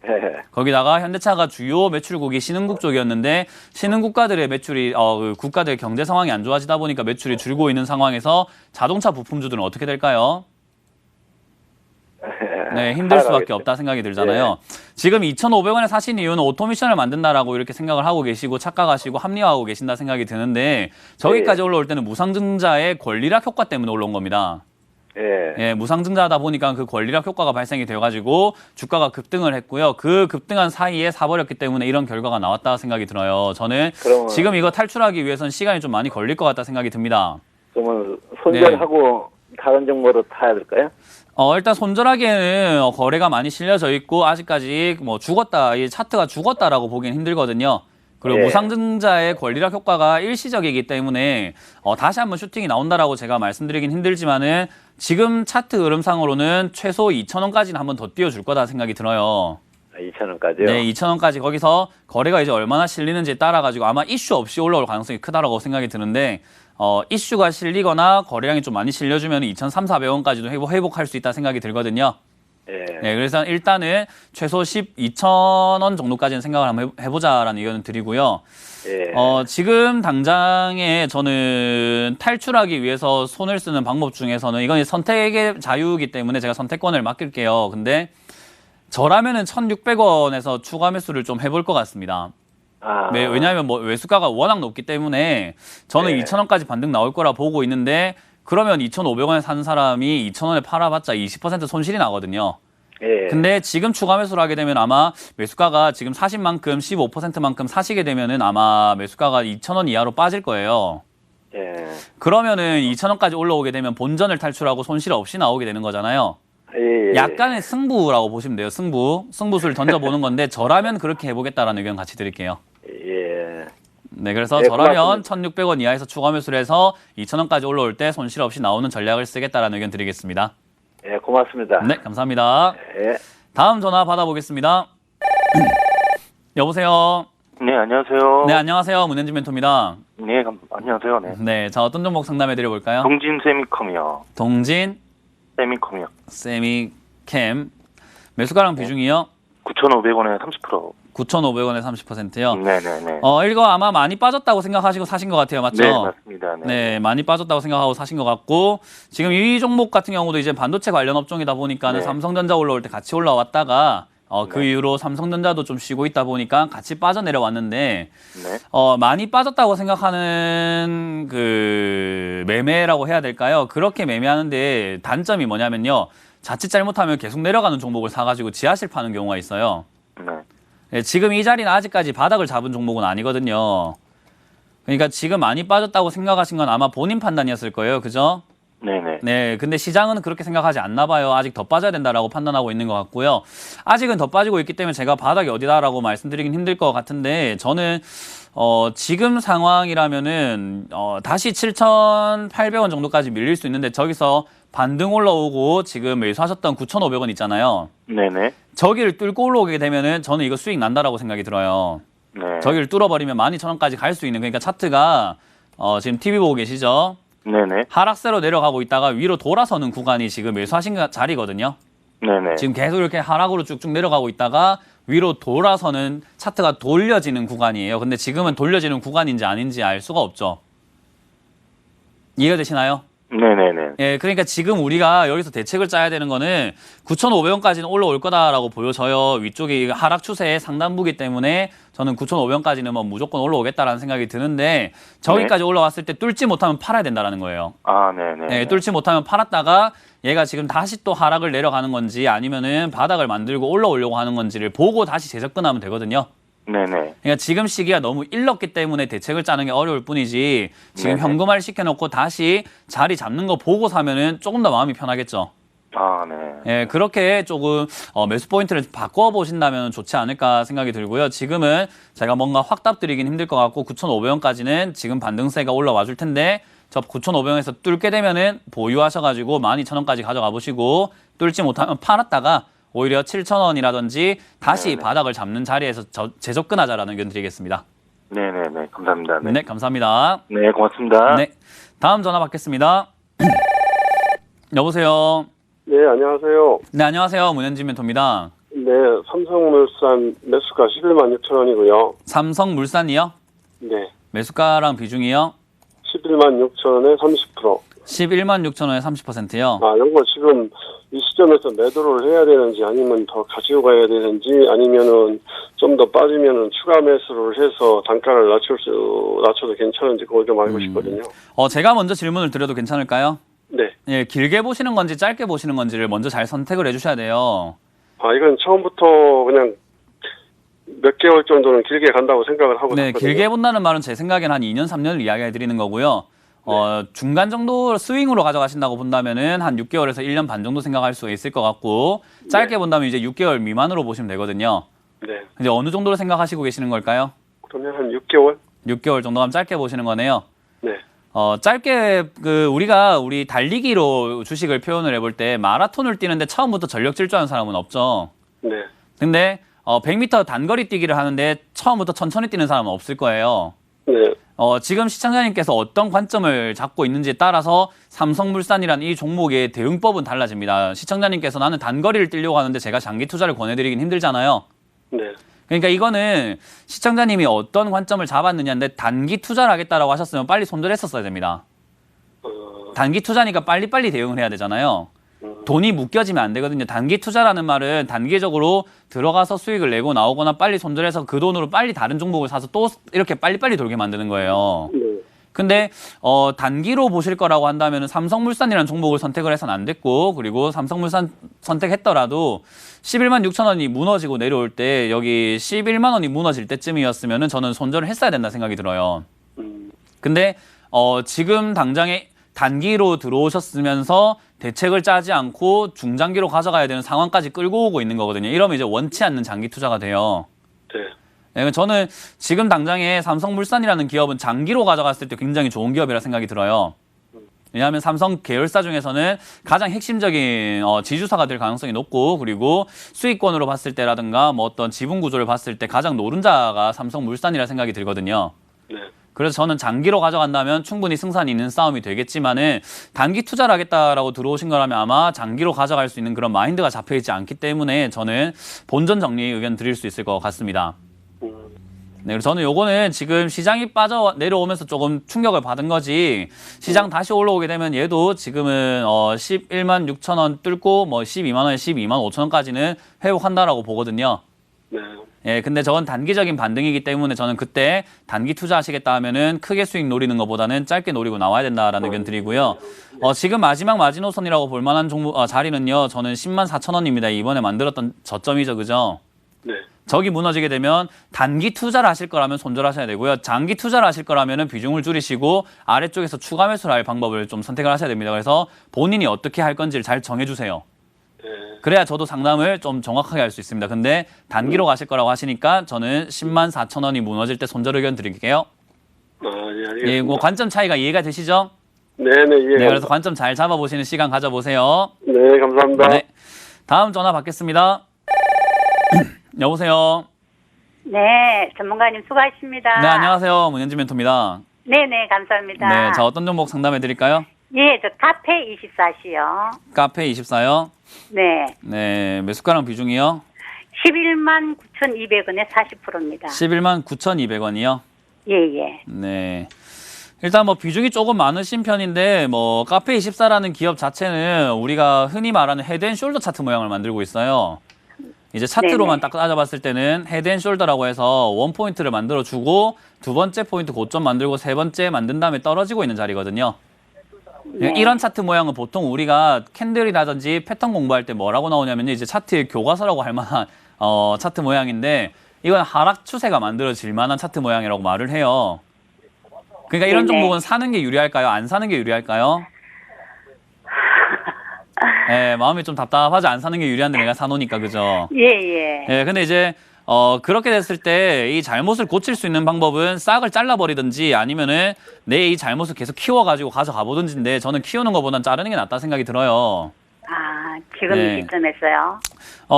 예. 거기다가 현대차가 주요 매출국이 신흥국 쪽이었는데 신흥국가들의 매출이 그 국가들의 경제 상황이 안 좋아지다 보니까 매출이 줄고 있는 상황에서 자동차 부품주들은 어떻게 될까요? 네, 힘들 수밖에 없다 생각이 들잖아요. 지금 2,500원에 사신 이유는 오토미션을 만든다라고 이렇게 생각을 하고 계시고 착각하시고 합리화하고 계신다 생각이 드는데 저기까지 올라올 때는 무상증자의 권리락 효과 때문에 올라온 겁니다. 예, 무상증자하다 보니까 그 권리락 효과가 발생이 되어가지고 주가가 급등을 했고요. 그 급등한 사이에 사버렸기 때문에 이런 결과가 나왔다 생각이 들어요. 저는 지금 이거 탈출하기 위해서는 시간이 좀 많이 걸릴 것 같다 생각이 듭니다. 그러면 손절하고 다른 종목으로 타야 될까요? 일단 손절하기에는 거래가 많이 실려져 있고 아직까지 뭐 죽었다, 이 차트가 죽었다라고 보기는 힘들거든요. 그리고 무상증자의 권리락 효과가 일시적이기 때문에 다시 한번 슈팅이 나온다라고 제가 말씀드리긴 힘들지만은 지금 차트 흐름상으로는 최소 2,000원까지는 한번 더 띄워줄 거다 생각이 들어요. 2,000원까지요? 네, 2,000원까지 거기서 거래가 이제 얼마나 실리는지에 따라 가지고 아마 이슈 없이 올라올 가능성이 크다라고 생각이 드는데 이슈가 실리거나 거래량이 좀 많이 실려주면 2,300~400원까지도 회복할 수 있다 생각이 들거든요. 네, 그래서 일단은 최소 12,000원 정도까지는 생각을 한번 해보자라는 의견을 드리고요. 지금 당장에 저는 탈출하기 위해서 손을 쓰는 방법 중에서는 이건 선택의 자유이기 때문에 제가 선택권을 맡길게요. 근데 저라면은 1,600원에서 추가 매수를 좀 해볼 것 같습니다. 왜냐하면 뭐 매수가가 워낙 높기 때문에 저는 2,000원까지 반등 나올 거라 보고 있는데 그러면 2,500원에 산 사람이 2,000원에 팔아봤자 20% 손실이 나거든요. 근데 지금 추가 매수를 하게 되면 아마 매수가가 지금 사신 만큼 15%만큼 사시게 되면은 아마 매수가가 2,000원 이하로 빠질 거예요. 그러면은 2,000원까지 올라오게 되면 본전을 탈출하고 손실 없이 나오게 되는 거잖아요. 약간의 승부라고 보시면 돼요. 승부수를 던져보는 건데 저라면 그렇게 해보겠다라는 의견 같이 드릴게요. 네, 그래서 저라면 1,600원 이하에서 추가 매수를 해서 2,000원까지 올라올 때 손실 없이 나오는 전략을 쓰겠다라는 의견 드리겠습니다. 예, 고맙습니다. 네, 감사합니다. 예. 다음 전화 받아보겠습니다. 여보세요. 네, 안녕하세요. 네, 안녕하세요. 문현진 멘토입니다. 네, 안녕하세요. 네. 네, 자 어떤 종목 상담해드려볼까요? 동진 세미컴이요. 동진 세미컴이요. 세미캠 매수가랑 비중이요? 9,500원에 30%. 9,500원에 30%요? 네네네. 이거 아마 많이 빠졌다고 생각하시고 사신 것 같아요. 맞죠? 네, 맞습니다. 네, 많이 빠졌다고 생각하고 사신 것 같고 지금 이 종목 같은 경우도 이제 반도체 관련 업종이다 보니까는 삼성전자 올라올 때 같이 올라왔다가 그 이후로 삼성전자도 좀 쉬고 있다 보니까 같이 빠져내려왔는데 많이 빠졌다고 생각하는 그 매매라고 해야 될까요? 그렇게 매매하는데 단점이 뭐냐면요. 자칫 잘못하면 계속 내려가는 종목을 사가지고 지하실 파는 경우가 있어요. 네, 지금 이 자리는 아직까지 바닥을 잡은 종목은 아니거든요. 그러니까 지금 많이 빠졌다고 생각하신 건 아마 본인 판단이었을 거예요. 그죠? 네네. 네, 근데 시장은 그렇게 생각하지 않나 봐요. 아직 더 빠져야 된다라고 판단하고 있는 것 같고요. 아직은 더 빠지고 있기 때문에 제가 바닥이 어디다라고 말씀드리긴 힘들 것 같은데 저는 지금 상황이라면은 다시 7,800원 정도까지 밀릴 수 있는데 저기서 반등 올라오고 지금 매수하셨던 9,500원 있잖아요. 네네. 저기를 뚫고 올라오게 되면은 저는 이거 수익 난다라고 생각이 들어요. 네. 저기를 뚫어버리면 12,000원까지 갈 수 있는 그러니까 차트가 지금 TV 보고 계시죠? 네네. 하락세로 내려가고 있다가 위로 돌아서는 구간이 지금 매수하신 자리거든요. 네네. 지금 계속 이렇게 하락으로 쭉쭉 내려가고 있다가 위로 돌아서는 차트가 돌려지는 구간이에요. 근데 지금은 돌려지는 구간인지 아닌지 알 수가 없죠. 이해가 되시나요? 네네네. 예, 그러니까 지금 우리가 여기서 대책을 짜야 되는 거는 9,500원까지는 올라올 거다라고 보여져요. 위쪽이 하락 추세의 상단부기 때문에 저는 9,500원까지는 뭐 무조건 올라오겠다라는 생각이 드는데 저기까지 올라왔을 때 뚫지 못하면 팔아야 된다라는 거예요. 아, 네네. 네, 뚫지 못하면 팔았다가 얘가 지금 다시 또 하락을 내려가는 건지 아니면은 바닥을 만들고 올라오려고 하는 건지를 보고 다시 재접근하면 되거든요. 네네. 그러니까 지금 시기가 너무 일렀기 때문에 대책을 짜는 게 어려울 뿐이지 지금 네네. 현금화를 시켜놓고 다시 자리 잡는 거 보고 사면은 조금 더 마음이 편하겠죠. 아, 네. 예, 그렇게 조금 매수 포인트를 바꿔보신다면 좋지 않을까 생각이 들고요. 지금은 제가 뭔가 확답 드리긴 힘들 것 같고 9,500원까지는 지금 반등세가 올라와 줄 텐데 저 9,500원에서 뚫게 되면은 보유하셔가지고 12,000원까지 가져가 보시고 뚫지 못하면 팔았다가 오히려 7,000원이라든지 다시 네네. 바닥을 잡는 자리에서 재접근하자라는 의견 드리겠습니다. 네네네. 감사합니다. 네. 네, 감사합니다. 네, 고맙습니다. 네, 다음 전화 받겠습니다. 여보세요. 네, 안녕하세요. 네, 안녕하세요. 문현진 멘토입니다. 네, 삼성물산 매수가 11만 6천 원이고요. 삼성물산이요? 네, 매수가랑 비중이요? 11만 6천 원에 30%. 11만 6천 원에 30%요? 아, 이거 지금 이 시점에서 매도를 해야 되는지 아니면 더 가지고 가야 되는지 아니면은 좀 더 빠지면은 추가 매수를 해서 단가를 낮춰도 괜찮은지 그걸 좀 알고 싶거든요. 제가 먼저 질문을 드려도 괜찮을까요? 네. 예, 길게 보시는 건지 짧게 보시는 건지를 먼저 잘 선택을 해주셔야 돼요. 아, 이건 처음부터 그냥 몇 개월 정도는 길게 간다고 생각을 하고 네, 있거든요. 길게 본다는 말은 제 생각엔 한 2년, 3년을 이야기해 드리는 거고요. 중간 정도 스윙으로 가져가신다고 본다면은 한 6개월에서 1년 반 정도 생각할 수 있을 것 같고, 짧게 본다면 이제 6개월 미만으로 보시면 되거든요. 네. 이제 어느 정도로 생각하시고 계시는 걸까요? 그러면 한 6개월? 6개월 정도 하면 짧게 보시는 거네요. 네. 짧게 우리 달리기로 주식을 표현을 해볼 때 마라톤을 뛰는데 처음부터 전력 질주하는 사람은 없죠. 네. 근데 100m 단거리 뛰기를 하는데 처음부터 천천히 뛰는 사람은 없을 거예요. 네. 지금 시청자님께서 어떤 관점을 잡고 있는지에 따라서 삼성물산이라는 이 종목의 대응법은 달라집니다. 시청자님께서 나는 단거리를 뛰려고 하는데 제가 장기 투자를 권해드리긴 힘들잖아요. 네. 그러니까 이거는 시청자님이 어떤 관점을 잡았느냐인데, 단기 투자를 하겠다라고 하셨으면 빨리 손절 했었어야 됩니다. 단기 투자니까 빨리빨리 대응을 해야 되잖아요. 돈이 묶여지면 안 되거든요. 단기 투자라는 말은 단기적으로 들어가서 수익을 내고 나오거나 빨리 손절해서 그 돈으로 빨리 다른 종목을 사서 또 이렇게 빨리빨리 돌게 만드는 거예요. 네. 근데 단기로 보실 거라고 한다면 삼성물산이라는 종목을 선택을 해서는 안 됐고, 그리고 삼성물산 선택했더라도 11만 6천 원이 무너지고 내려올 때 여기 11만 원이 무너질 때쯤이었으면 저는 손절을 했어야 된다 생각이 들어요. 근데 지금 당장에 단기로 들어오셨으면서 대책을 짜지 않고 중장기로 가져가야 되는 상황까지 끌고 오고 있는 거거든요. 이러면 이제 원치 않는 장기 투자가 돼요. 네. 저는 지금 당장에 삼성물산이라는 기업은 장기로 가져갔을 때 굉장히 좋은 기업이라 생각이 들어요. 왜냐하면 삼성 계열사 중에서는 가장 핵심적인 지주사가 될 가능성이 높고, 그리고 수익권으로 봤을 때라든가 뭐 어떤 지분 구조를 봤을 때 가장 노른자가 삼성물산이라 생각이 들거든요. 네. 그래서 저는 장기로 가져간다면 충분히 승산이 있는 싸움이 되겠지만은, 단기 투자를 하겠다라고 들어오신 거라면 아마 장기로 가져갈 수 있는 그런 마인드가 잡혀있지 않기 때문에 저는 본전 정리 의견 드릴 수 있을 것 같습니다. 네, 그래서 저는 요거는 지금 시장이 빠져 내려오면서 조금 충격을 받은 거지, 시장 다시 올라오게 되면 얘도 지금은 11만 6천 원 뚫고 뭐 12만 원에 12만 5천 원까지는 회복한다라고 보거든요. 네. 예, 근데 저건 단기적인 반등이기 때문에 저는 그때 단기 투자하시겠다 하면은 크게 수익 노리는 것보다는 짧게 노리고 나와야 된다라는 의견 드리고요. 지금 마지막 마지노선이라고 볼 만한 자리는요, 저는 10만 4천 원입니다. 이번에 만들었던 저점이죠, 그죠? 네. 저기 무너지게 되면 단기 투자를 하실 거라면 손절하셔야 되고요. 장기 투자를 하실 거라면 비중을 줄이시고 아래쪽에서 추가 매수를 할 방법을 좀 선택을 하셔야 됩니다. 그래서 본인이 어떻게 할 건지를 잘 정해주세요. 그래야 저도 상담을 좀 정확하게 할 수 있습니다. 근데 단기로 가실 거라고 하시니까 저는 10만 4천 원이 무너질 때 손절 의견 드릴게요. 아, 예, 알겠습니다. 예, 뭐 관점 차이가 이해가 되시죠? 네네, 예. 네, 그래서 관점 잘 잡아보시는 시간 가져보세요. 네, 감사합니다. 네, 다음 전화 받겠습니다. 여보세요. 네, 전문가님 수고하십니다. 네, 안녕하세요. 문현진 멘토입니다. 네네, 감사합니다. 네, 자 어떤 종목 상담해 드릴까요? 예, 저 카페 24시요. 카페 24요? 네. 네, 매수가랑 비중이요? 11만 9,200원에 40%입니다. 11만 9,200원이요? 예, 예. 네. 일단 뭐 비중이 조금 많으신 편인데, 뭐 카페 24라는 기업 자체는 우리가 흔히 말하는 헤드앤숄더 차트 모양을 만들고 있어요. 이제 차트로만 딱 따져봤을 때는 헤드앤숄더라고 해서 원 포인트를 만들어주고 두 번째 포인트 고점 만들고 세 번째 만든 다음에 떨어지고 있는 자리거든요. 네. 이런 차트 모양은 보통 우리가 캔들이라든지 패턴 공부할 때 뭐라고 나오냐면 이제 차트의 교과서라고 할 만한 차트 모양인데, 이건 하락 추세가 만들어질 만한 차트 모양이라고 말을 해요. 그러니까 이런 종목은 사는 게 유리할까요? 안 사는 게 유리할까요? 예, 마음이 좀 답답하지. 안 사는 게 유리한데 내가 사놓으니까, 그죠? 예, 예. 예, 근데 이제 그렇게 됐을 때 이 잘못을 고칠 수 있는 방법은 싹을 잘라버리든지 아니면은 내 이 잘못을 계속 키워가지고 가져가 보든지인데, 저는 키우는 것보단 자르는 게 낫다 생각이 들어요. 지금 네. 시점에서요?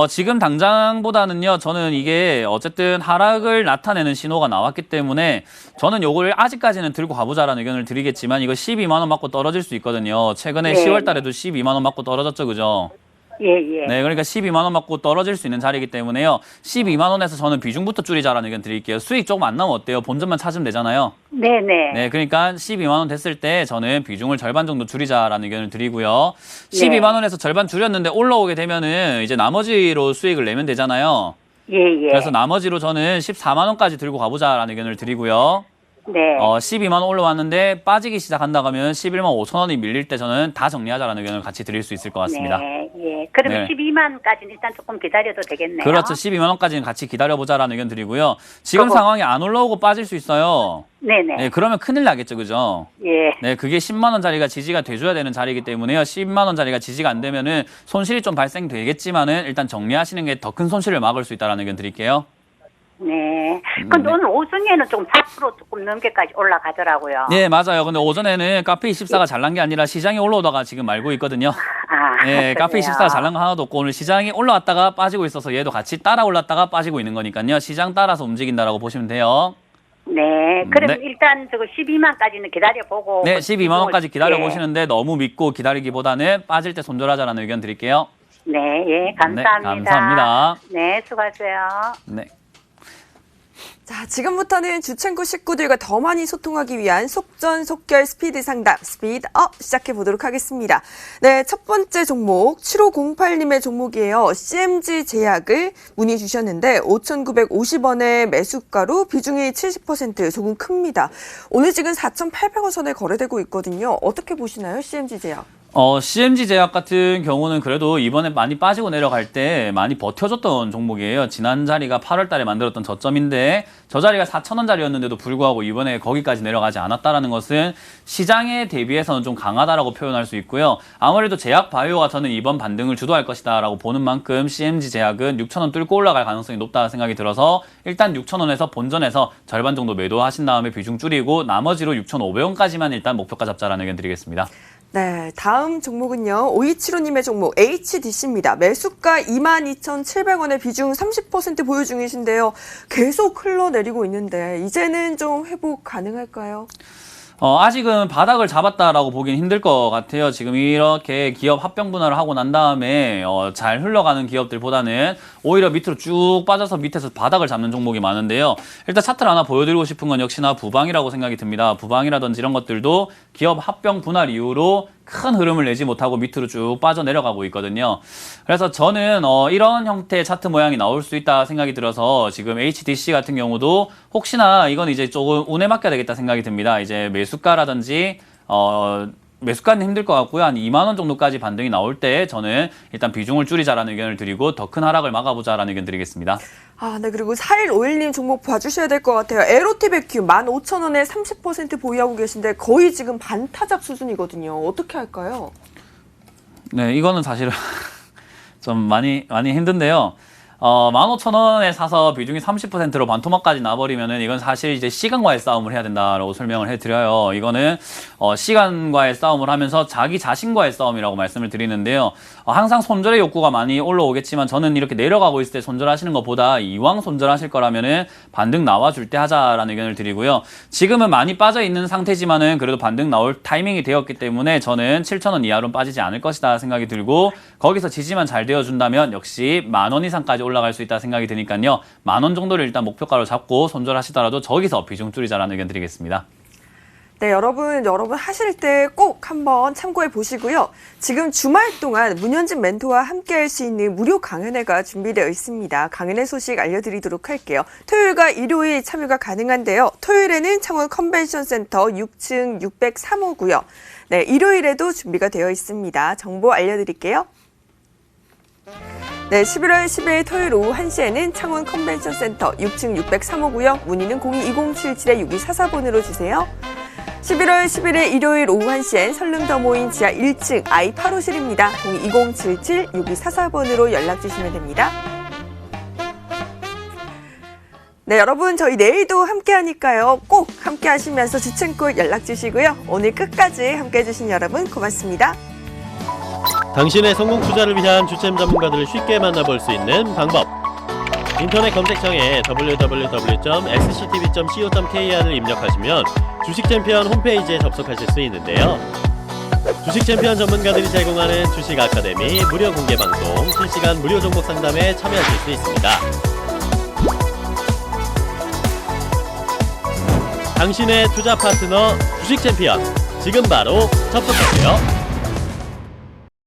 지금 당장보다는요, 저는 이게 어쨌든 하락을 나타내는 신호가 나왔기 때문에 저는 요걸 아직까지는 들고 가보자라는 의견을 드리겠지만 이거 12만 원 맞고 떨어질 수 있거든요. 최근에 네. 10월 달에도 12만 원 맞고 떨어졌죠, 그죠? 예. 네, 그러니까 12만 원 맞고 떨어질 수 있는 자리이기 때문에요. 12만 원에서 저는 비중부터 줄이자라는 의견 드릴게요. 수익 조금 안 나면 어때요? 본전만 찾으면 되잖아요. 네네. 네, 그러니까 12만 원 됐을 때 저는 비중을 절반 정도 줄이자라는 의견을 드리고요. 12만 원에서 절반 줄였는데 올라오게 되면은 이제 나머지로 수익을 내면 되잖아요. 예. 그래서 나머지로 저는 14만 원까지 들고 가보자라는 의견을 드리고요. 네. 12만 원 올라왔는데 빠지기 시작한다 하면 11만 5천 원이 밀릴 때 저는 다 정리하자라는 의견을 같이 드릴 수 있을 것 같습니다. 네. 예. 그러면 네. 12만까지는 일단 조금 기다려도 되겠네요. 그렇죠. 12만 원까지는 같이 기다려보자라는 의견 드리고요. 지금 상황이 안 올라오고 빠질 수 있어요. 네네. 네, 그러면 큰일 나겠죠, 그죠? 예. 네, 그게 10만 원짜리가 지지가 돼줘야 되는 자리이기 때문에요. 10만 원짜리가 지지가 안 되면은 손실이 좀 발생되겠지만은 일단 정리하시는 게 더 큰 손실을 막을 수 있다는 의견 드릴게요. 네. 근데 오늘 오전에는 좀 4% 조금 넘게까지 올라가더라고요. 네, 맞아요. 근데 오전에는 카페24가 잘난 게 아니라 시장이 올라오다가 지금 말고 있거든요. 네, 카페24가 잘난 거 하나도 없고 오늘 시장이 올라왔다가 빠지고 있어서 얘도 같이 따라 올랐다가 빠지고 있는 거니까요. 시장 따라서 움직인다라고 보시면 돼요. 네. 그러면 네. 일단 저거 12만까지는 기다려보고. 네, 12만 원까지 기다려 예. 보시는데 너무 믿고 기다리기보다는 빠질 때 손절하자라는 의견 드릴게요. 네, 예. 감사합니다. 네, 감사합니다. 네, 수고하세요. 네. 자, 지금부터는 주최구 식구들과 더 많이 소통하기 위한 속전속결 스피드 상담, 스피드업 시작해 보도록 하겠습니다. 네, 첫 번째 종목 7508님의 종목이에요. CMG 제약을 문의 주셨는데 5,950원의 매수가로 비중이 70% 조금 큽니다. 오늘 지금 4,800원 선에 거래되고 있거든요. 어떻게 보시나요, CMG 제약? CMG 제약 같은 경우는 그래도 이번에 많이 빠지고 내려갈 때 많이 버텨줬던 종목이에요. 지난 자리가 8월 달에 만들었던 저점인데 저 자리가 4,000원짜리였는데도 불구하고 이번에 거기까지 내려가지 않았다라는 것은 시장에 대비해서는 좀 강하다라고 표현할 수 있고요. 아무래도 제약 바이오가 저는 이번 반등을 주도할 것이다라고 보는 만큼 CMG 제약은 6,000원 뚫고 올라갈 가능성이 높다는 생각이 들어서 일단 6,000원에서 본전에서 절반 정도 매도하신 다음에 비중 줄이고 나머지로 6,500원까지만 일단 목표가 잡자라는 의견 드리겠습니다. 네, 다음 종목은요. 5275님의 종목 HDC입니다. 매수가 22,700원의 비중 30% 보유 중이신데요. 계속 흘러내리고 있는데 이제는 좀 회복 가능할까요? 아직은 바닥을 잡았다라고 보기는 힘들 것 같아요. 지금 이렇게 기업 합병 분할을 하고 난 다음에 잘 흘러가는 기업들보다는 오히려 밑으로 쭉 빠져서 밑에서 바닥을 잡는 종목이 많은데요. 일단 차트를 하나 보여드리고 싶은 건 역시나 부방이라고 생각이 듭니다. 부방이라든지 이런 것들도 기업 합병 분할 이후로 큰 흐름을 내지 못하고 밑으로 쭉 빠져내려가고 있거든요. 그래서 저는 이런 형태의 차트 모양이 나올 수 있다 생각이 들어서 지금 HDC 같은 경우도 혹시나 이건 이제 조금 운에 맡겨야 되겠다 생각이 듭니다. 이제 매수가라든지 매수가는 힘들 것 같고요. 한 2만 원 정도까지 반등이 나올 때 저는 일단 비중을 줄이자라는 의견을 드리고 더 큰 하락을 막아보자라는 의견 드리겠습니다. 네, 그리고 4151님 종목 봐주셔야 될 것 같아요. 에로티베큐 15,000원에 30% 보유하고 계신데 거의 지금 반타작 수준이거든요. 어떻게 할까요? 네, 이거는 사실은 좀 많이 힘든데요. 15,000원에 사서 비중이 30%로 반토막까지 나버리면은 이건 사실 이제 시간과의 싸움을 해야 된다라고 설명을 해드려요. 이거는 시간과의 싸움을 하면서 자기 자신과의 싸움이라고 말씀을 드리는데요. 항상 손절의 욕구가 많이 올라오겠지만 저는 이렇게 내려가고 있을 때 손절하시는 것보다 이왕 손절하실 거라면은 반등 나와줄 때 하자라는 의견을 드리고요. 지금은 많이 빠져 있는 상태지만은 그래도 반등 나올 타이밍이 되었기 때문에 저는 7,000원 이하로는 빠지지 않을 것이다 생각이 들고 거기서 지지만 잘 되어준다면 역시 10,000원 이상까지 올라갈 수 있다 생각이 드니까요. 10,000원 정도를 일단 목표가로 잡고 손절하시더라도 저기서 비중 줄이자라는 의견 드리겠습니다. 네, 여러분 하실 때 꼭 한번 참고해 보시고요. 지금 주말 동안 문현진 멘토와 함께 할 수 있는 무료 강연회가 준비되어 있습니다. 강연회 소식 알려드리도록 할게요. 토요일과 일요일 참여가 가능한데요. 토요일에는 창원 컨벤션 센터 6층 603호고요. 네, 일요일에도 준비가 되어 있습니다. 정보 알려드릴게요. 네, 11월 10일 토요일 오후 1시에는 창원 컨벤션 센터 6층 603호고요. 문의는 02-2077-6244번으로 주세요. 11월 11일 일요일 오후 1시엔 설릉더모인 지하 1층 I8호실입니다. 02-2077-6244번으로 연락 주시면 됩니다. 네, 여러분 저희 내일도 함께 하니까요. 꼭 함께 하시면서 주첸콜 연락 주시고요. 오늘 끝까지 함께 해주신 여러분 고맙습니다. 당신의 성공 투자를 위한 주템 전문가들을 쉽게 만나볼 수 있는 방법. 인터넷 검색창에 www.sctv.co.kr을 입력하시면 주식챔피언 홈페이지에 접속하실 수 있는데요. 주식챔피언 전문가들이 제공하는 주식 아카데미 무료 공개 방송, 실시간 무료 종목 상담에 참여하실 수 있습니다. 당신의 투자 파트너 주식챔피언, 지금 바로 접속하세요.